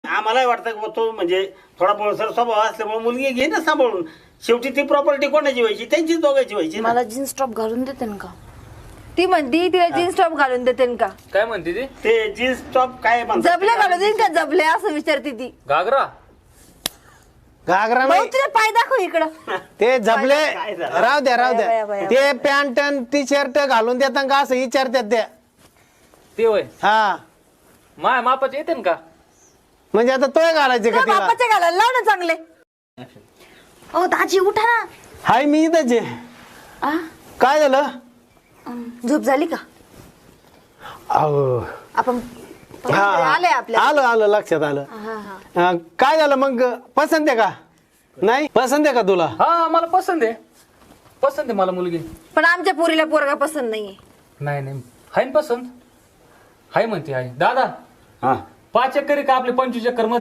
आम्हालाही वाटतं की तो म्हणजे थोडा बोळसर स्वभाव असल्यामुळे मुलगी घे ना सांभाळून. शेवटी ती प्रॉपर्टी कोणाची व्हायची? त्यांचीच दोघांची व्हायची ना. मला जीन्स टॉप घालून देते का? ती म्हणती तिला जीन्स टॉप घालून देते का? काय म्हणते ती? ते जीन्स टॉप काय म्हणतात? जबले घालून देईन का? जबले असं विचारते ती. घागरा घागरा भाऊ नाही तिला पाय दाखव इकडं. ते झबले काय झालं? राहू द्या राहू बाया, द्या. बाया, ते पॅन्ट टी शर्ट घालून देतात का असं विचारतात त्या. ते होय हा माय मापाचे येते का? म्हणजे आता तोय घालायचे का तुला तिला? बापाच्या घालायला लाव ना चांगले. ओ दाजी उठा ना. हाय मी इथंच आहे. आ? काय झालं? झोप झाली का? अहो आपण हा आले आपल्या. आलं आलं लक्षात आलं. हा हा काय झालं मग पसंत आहे का? नाही पसंत आहे का तुला? हा मला पसंत आहे. पसंत आहे मला मुलगी. पण आमच्या पोरीला पोरगा पसंत नाहीये. नाही हाय ना पसंत. हाय म्हणते हाय. दादा हा 5 एकर का आपले 25 एकर मध्ये